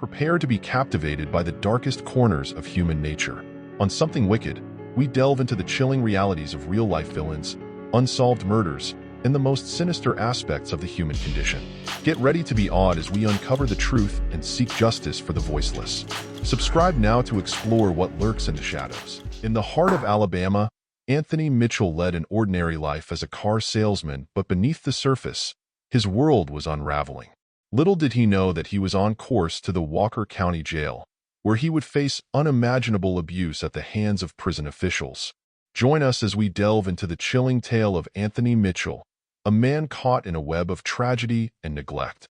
Prepare to be captivated by the darkest corners of human nature. On Something Wicked, we delve into the chilling realities of real-life villains, unsolved murders, and the most sinister aspects of the human condition. Get ready to be awed as we uncover the truth and seek justice for the voiceless. Subscribe now to explore what lurks in the shadows. In the heart of Alabama, Anthony Mitchell led an ordinary life as a car salesman, but beneath the surface, his world was unraveling. Little did he know that he was on course to the Walker County Jail, where he would face unimaginable abuse at the hands of prison officials. Join us as we delve into the chilling tale of Anthony Mitchell, a man caught in a web of tragedy and neglect.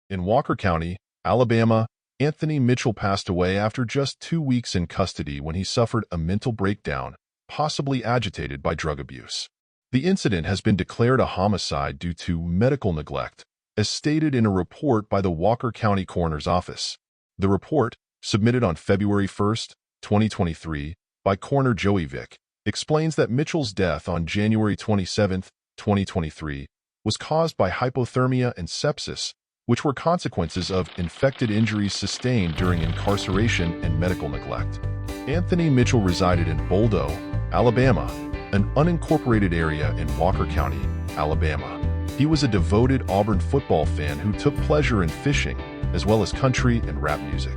In Walker County, Alabama, Anthony Mitchell passed away after just 2 weeks in custody when he suffered a mental breakdown, possibly agitated by drug abuse. The incident has been declared a homicide due to medical neglect, as stated in a report by the Walker County Coroner's Office. The report, submitted on February 1, 2023, by Coroner Joey Vick, explains that Mitchell's death on January 27, 2023, was caused by hypothermia and sepsis, which were consequences of infected injuries sustained during incarceration and medical neglect. Anthony Mitchell resided in Boldo, Alabama, an unincorporated area in Walker County, Alabama. He was a devoted Auburn football fan who took pleasure in fishing, as well as country and rap music.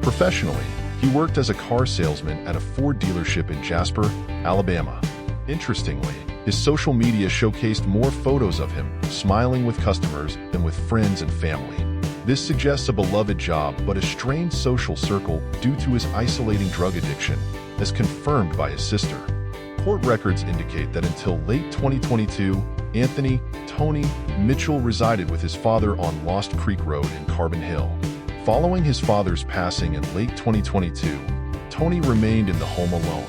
Professionally, he worked as a car salesman at a Ford dealership in Jasper, Alabama. Interestingly, his social media showcased more photos of him smiling with customers than with friends and family. This suggests a beloved job but a strained social circle due to his isolating drug addiction, as confirmed by his sister. Court records indicate that until late 2022, Anthony "Tony" Mitchell resided with his father on Lost Creek Road in Carbon Hill. Following his father's passing in late 2022, Tony remained in the home alone.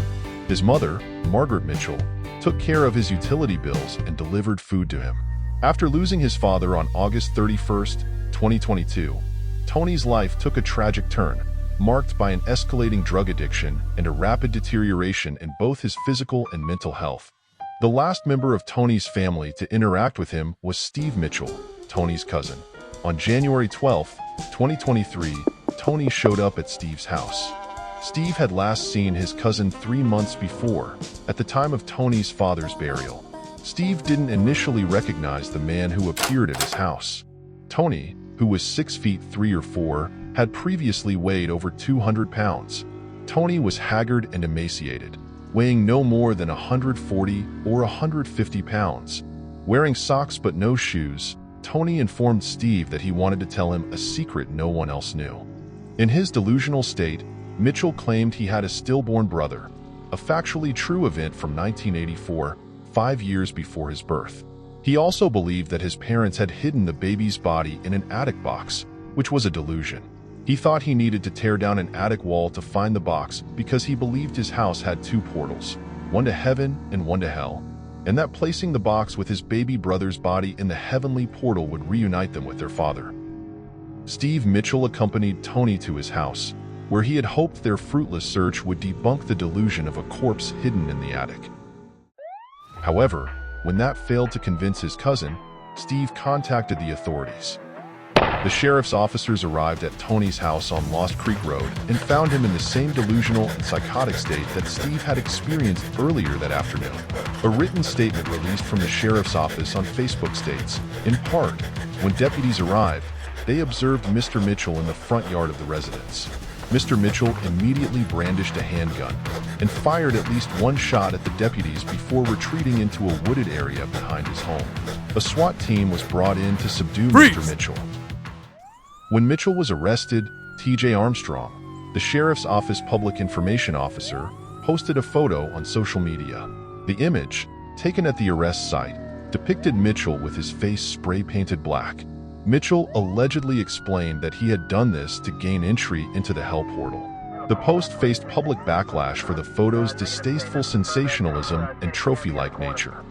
His mother, Margaret Mitchell, took care of his utility bills and delivered food to him. After losing his father on August 31, 2022, Tony's life took a tragic turn, marked by an escalating drug addiction and a rapid deterioration in both his physical and mental health. The last member of Tony's family to interact with him was Steve Mitchell, Tony's cousin. On January 12, 2023, Tony showed up at Steve's house. Steve had last seen his cousin 3 months before, at the time of Tony's father's burial. Steve didn't initially recognize the man who appeared at his house. Tony, who was 6 feet 3 or 4, had previously weighed over 200 pounds. Tony was haggard and emaciated, weighing no more than 140 or 150 pounds. Wearing socks but no shoes, Tony informed Steve that he wanted to tell him a secret no one else knew. In his delusional state, Mitchell claimed he had a stillborn brother, a factually true event from 1984, 5 years before his birth. He also believed that his parents had hidden the baby's body in an attic box, which was a delusion. He thought he needed to tear down an attic wall to find the box because he believed his house had 2 portals, one to heaven and one to hell, and that placing the box with his baby brother's body in the heavenly portal would reunite them with their father. Steve Mitchell accompanied Tony to his house, where he had hoped their fruitless search would debunk the delusion of a corpse hidden in the attic. However, when that failed to convince his cousin, Steve contacted the authorities. The sheriff's officers arrived at Tony's house on Lost Creek Road and found him in the same delusional and psychotic state that Steve had experienced earlier that afternoon. A written statement released from the sheriff's office on Facebook states, in part, when deputies arrived, they observed Mr. Mitchell in the front yard of the residence. Mr. Mitchell immediately brandished a handgun and fired at least 1 shot at the deputies before retreating into a wooded area behind his home. A SWAT team was brought in to subdue Mr. Mitchell. When Mitchell was arrested, T.J. Armstrong, the sheriff's office public information officer, posted a photo on social media. The image, taken at the arrest site, depicted Mitchell with his face spray-painted black. Mitchell allegedly explained that he had done this to gain entry into the hell portal. The post faced public backlash for the photo's distasteful sensationalism and trophy-like nature.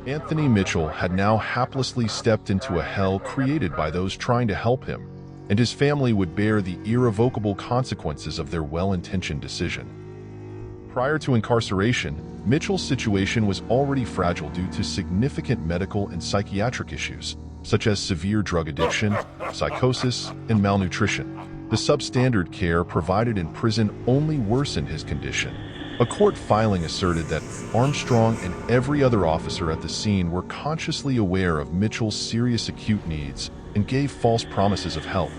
Anthony Mitchell had now haplessly stepped into a hell created by those trying to help him, and his family would bear the irrevocable consequences of their well-intentioned decision. Prior to incarceration, Mitchell's situation was already fragile due to significant medical and psychiatric issues. such as severe drug addiction, psychosis, and malnutrition. The substandard care provided in prison only worsened his condition. A court filing asserted that Armstrong and every other officer at the scene were consciously aware of Mitchell's serious acute needs and gave false promises of help.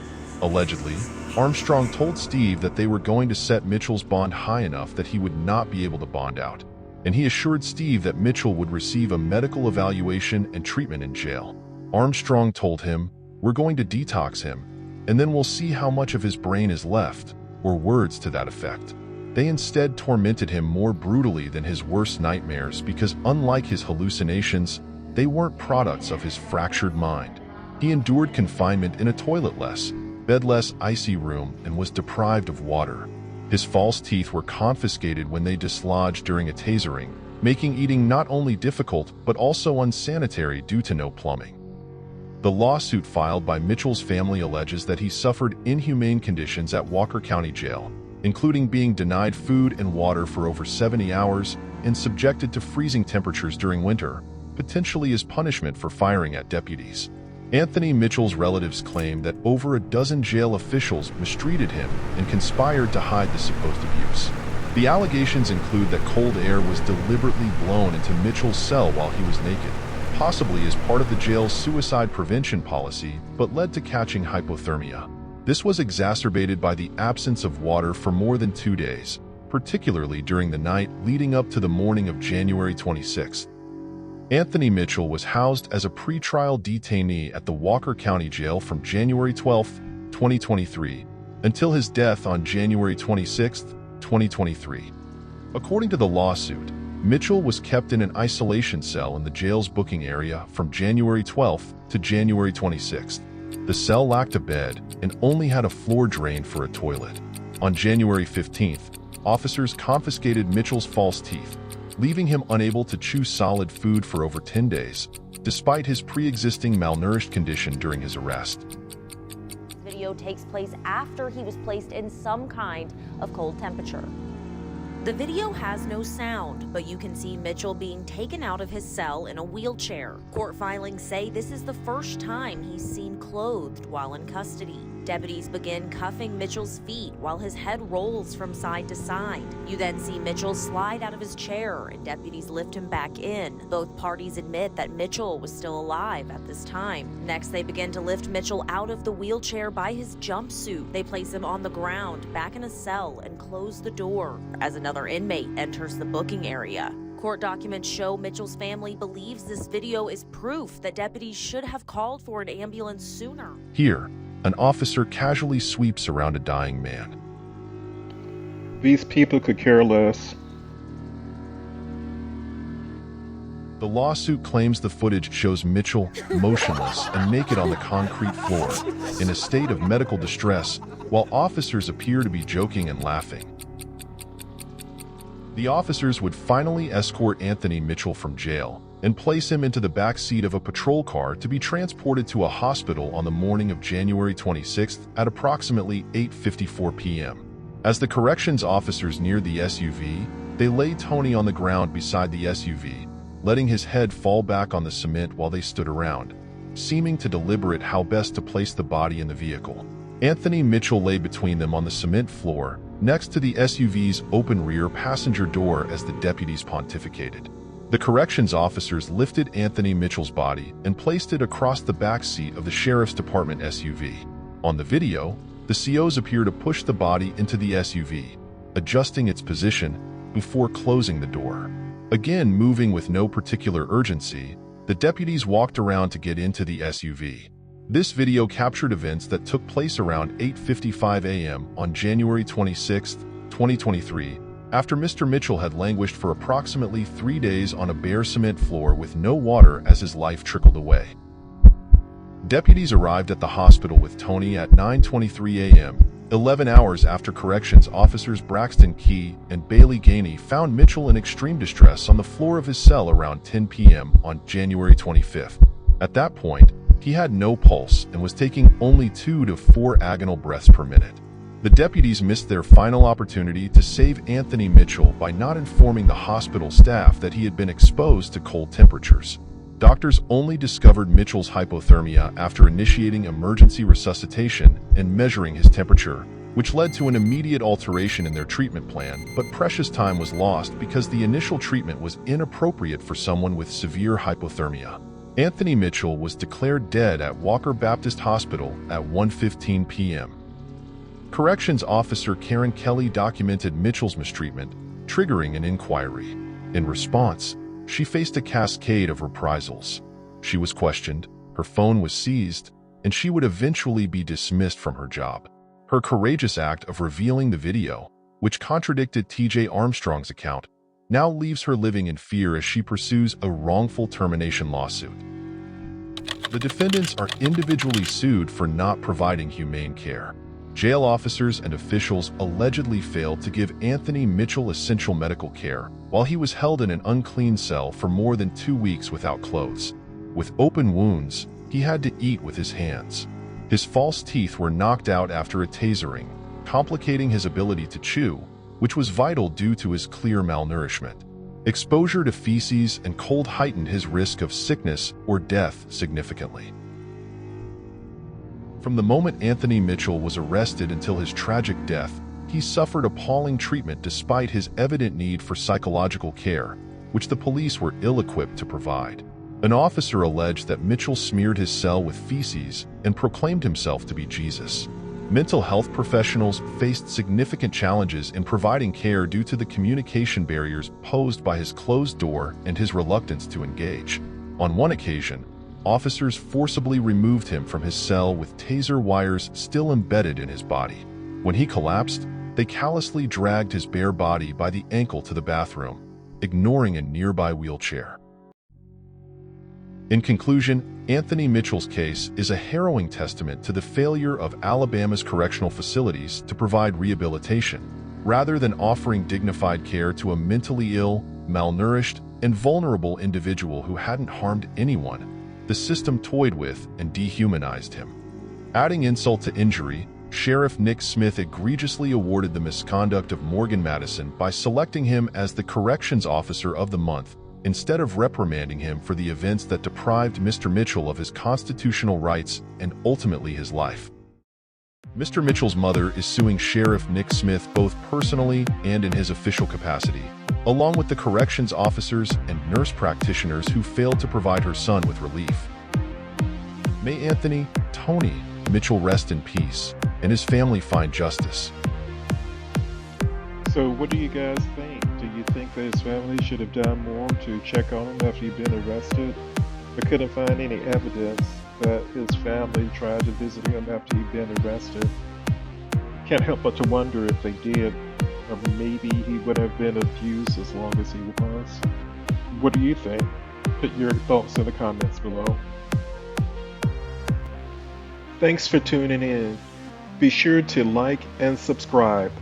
Allegedly, Armstrong told Steve that they were going to set Mitchell's bond high enough that he would not be able to bond out, and he assured Steve that Mitchell would receive a medical evaluation and treatment in jail. Armstrong told him, "We're going to detox him, and then we'll see how much of his brain is left," or words to that effect. They instead tormented him more brutally than his worst nightmares because, unlike his hallucinations, they weren't products of his fractured mind. He endured confinement in a toiletless, bedless, icy room and was deprived of water. His false teeth were confiscated when they dislodged during a tasering, making eating not only difficult but also unsanitary due to no plumbing. The lawsuit filed by Mitchell's family alleges that he suffered inhumane conditions at Walker County Jail, including being denied food and water for over 70 hours and subjected to freezing temperatures during winter, potentially as punishment for firing at deputies. Anthony Mitchell's relatives claim that over a dozen jail officials mistreated him and conspired to hide the supposed abuse. The allegations include that cold air was deliberately blown into Mitchell's cell while he was naked, possibly as part of the jail's suicide prevention policy, but led to catching hypothermia. This was exacerbated by the absence of water for more than 2 days, particularly during the night leading up to the morning of January 26. Anthony Mitchell was housed as a pretrial detainee at the Walker County Jail from January 12, 2023, until his death on January 26, 2023. According to the lawsuit, Mitchell was kept in an isolation cell in the jail's booking area from January 12 to January 26. The cell lacked a bed and only had a floor drain for a toilet. On January 15th, officers confiscated Mitchell's false teeth, leaving him unable to chew solid food for over 10 days, despite his pre-existing malnourished condition during his arrest. This video takes place after he was placed in some kind of cold temperature. The video has no sound, but you can see Mitchell being taken out of his cell in a wheelchair. Court filings say this is the first time he's seen clothed while in custody. Deputies begin cuffing Mitchell's feet while his head rolls from side to side. You then see Mitchell slide out of his chair and deputies lift him back in. Both parties admit that Mitchell was still alive at this time. Next, they begin to lift Mitchell out of the wheelchair by his jumpsuit. They place him on the ground, back in a cell, and close the door as another inmate enters the booking area. Court documents show Mitchell's family believes this video is proof that deputies should have called for an ambulance sooner. Here, an officer casually sweeps around a dying man. These people could care less. The lawsuit claims the footage shows Mitchell motionless and naked on the concrete floor, in a state of medical distress, while officers appear to be joking and laughing. The officers would finally escort Anthony Mitchell from jail and place him into the back seat of a patrol car to be transported to a hospital on the morning of January 26th at approximately 8:54 p.m. As the corrections officers neared the SUV, they laid Tony on the ground beside the SUV, letting his head fall back on the cement while they stood around, seeming to deliberate how best to place the body in the vehicle. Anthony Mitchell lay between them on the cement floor, next to the SUV's open rear passenger door as the deputies pontificated. The corrections officers lifted Anthony Mitchell's body and placed it across the back seat of the Sheriff's Department SUV. On the video, the COs appear to push the body into the SUV, adjusting its position before closing the door. Again, moving with no particular urgency, the deputies walked around to get into the SUV. This video captured events that took place around 8:55 a.m. on January 26, 2023, after Mr. Mitchell had languished for approximately 3 days on a bare cement floor with no water as his life trickled away. Deputies arrived at the hospital with Tony at 9:23 a.m., 11 hours after corrections officers Braxton Key and Bailey Gainey found Mitchell in extreme distress on the floor of his cell around 10 p.m. on January 25th. At that point, he had no pulse and was taking only 2 to 4 agonal breaths per minute. The deputies missed their final opportunity to save Anthony Mitchell by not informing the hospital staff that he had been exposed to cold temperatures. Doctors only discovered Mitchell's hypothermia after initiating emergency resuscitation and measuring his temperature, which led to an immediate alteration in their treatment plan, but precious time was lost because the initial treatment was inappropriate for someone with severe hypothermia. Anthony Mitchell was declared dead at Walker Baptist Hospital at 1:15 p.m. Corrections officer Karen Kelly documented Mitchell's mistreatment, triggering an inquiry. In response, she faced a cascade of reprisals. She was questioned, her phone was seized, and she would eventually be dismissed from her job. Her courageous act of revealing the video, which contradicted TJ Armstrong's account, now leaves her living in fear as she pursues a wrongful termination lawsuit. The defendants are individually sued for not providing humane care. Jail officers and officials allegedly failed to give Anthony Mitchell essential medical care while he was held in an unclean cell for more than 2 weeks without clothes. With open wounds, he had to eat with his hands. His false teeth were knocked out after a tasering, complicating his ability to chew, which was vital due to his clear malnourishment. Exposure to feces and cold heightened his risk of sickness or death significantly. From the moment Anthony Mitchell was arrested until his tragic death, he suffered appalling treatment despite his evident need for psychological care, which the police were ill-equipped to provide. An officer alleged that Mitchell smeared his cell with feces and proclaimed himself to be Jesus. Mental health professionals faced significant challenges in providing care due to the communication barriers posed by his closed door and his reluctance to engage. On one occasion, officers forcibly removed him from his cell with taser wires still embedded in his body. When he collapsed, they callously dragged his bare body by the ankle to the bathroom, ignoring a nearby wheelchair. In conclusion, Anthony Mitchell's case is a harrowing testament to the failure of Alabama's correctional facilities to provide rehabilitation. Rather than offering dignified care to a mentally ill, malnourished, and vulnerable individual who hadn't harmed anyone, the system toyed with and dehumanized him. Adding insult to injury, Sheriff Nick Smith egregiously awarded the misconduct of Morgan Madison by selecting him as the Corrections Officer of the Month, instead of reprimanding him for the events that deprived Mr. Mitchell of his constitutional rights and ultimately his life. Mr. Mitchell's mother is suing Sheriff Nick Smith both personally and in his official capacity, along with the corrections officers and nurse practitioners who failed to provide her son with relief. May Anthony Tony Mitchell rest in peace, and his family find justice. So what do you guys think? Do you think that his family should have done more to check on him after he'd been arrested? I couldn't find any evidence that his family tried to visit him after he'd been arrested. Can't help but to wonder if they did, or maybe he would have been abused as long as he was. What do you think? Put your thoughts in the comments below. Thanks for tuning in. Be sure to like and subscribe.